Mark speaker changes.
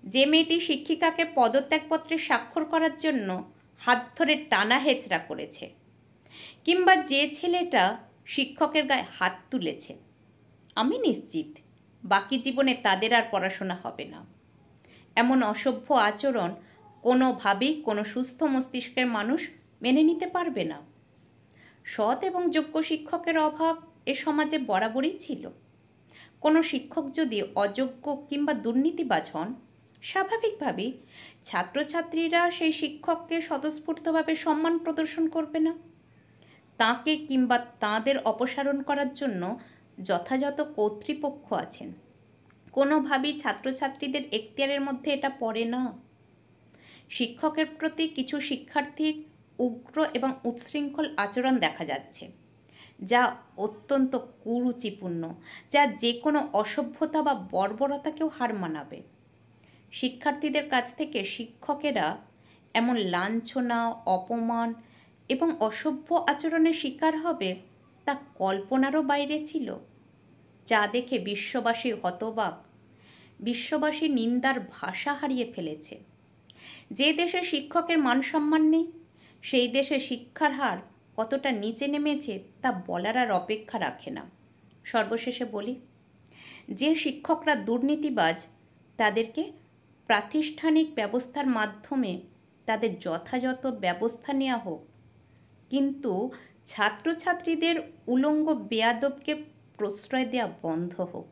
Speaker 1: যে মেয়েটি শিক্ষিকাকে পদত্যাগপত্রে স্বাক্ষর করার জন্য হাত ধরে টানা হেচড়া করেছে, কিংবা যে ছেলেটা শিক্ষকের গায়ে হাত তুলেছে, আমি নিশ্চিত বাকি জীবনে তাদের আর পড়াশোনা হবে না। এমন অসভ্য আচরণ কোনোভাবেই কোনো সুস্থ মস্তিষ্কের মানুষ মেনে নিতে পারবে না। সৎ এবং যোগ্য শিক্ষকের অভাব এ সমাজে বরাবরই ছিল। কোনো শিক্ষক যদি অযোগ্য কিংবা দুর্নীতিবাজ হন, স্বাভাবিকভাবেই ছাত্রছাত্রীরা সেই শিক্ষককে স্বতঃস্ফূর্তভাবে সম্মান প্রদর্শন করবে না। তাঁকে কিংবা তাঁদের অপসারণ করার জন্য যথাযথ কর্তৃপক্ষ আছেন। কোনোভাবেই ছাত্রছাত্রীদের এখতিয়ারের মধ্যে এটা পড়ে না। শিক্ষকের প্রতি কিছু শিক্ষার্থীর উগ্র এবং উচ্ছৃঙ্খল আচরণ দেখা যাচ্ছে, যা অত্যন্ত কুরুচিপূর্ণ, যা যে কোনো অসভ্যতা বা বর্বরতাকেও হার মানাবে। শিক্ষার্থীদের কাছ থেকে শিক্ষকেরা এমন লাঞ্ছনা, অপমান এবং অসভ্য আচরণের শিকার হবে তা কল্পনারও বাইরে ছিল, যা দেখে বিশ্ববাসী হতবাক। বিশ্ববাসী নিন্দার ভাষা হারিয়ে ফেলেছে। যে দেশে শিক্ষকের মান সম্মান নেই, সেই দেশে শিক্ষার হার কতটা নিচে নেমেছে তা বলার আর অপেক্ষা রাখে না। সর্বশেষে বলি, যে শিক্ষকরা দুর্নীতিবাজ তাদেরকে প্রাতিষ্ঠানিক ব্যবস্থার মাধ্যমে তাদের যথাযথ ব্যবস্থা নেওয়া হোক, কিন্তু ছাত্রছাত্রীদের উলঙ্গ বেয়াদবকে প্রশ্রয় দেওয়া বন্ধ হোক।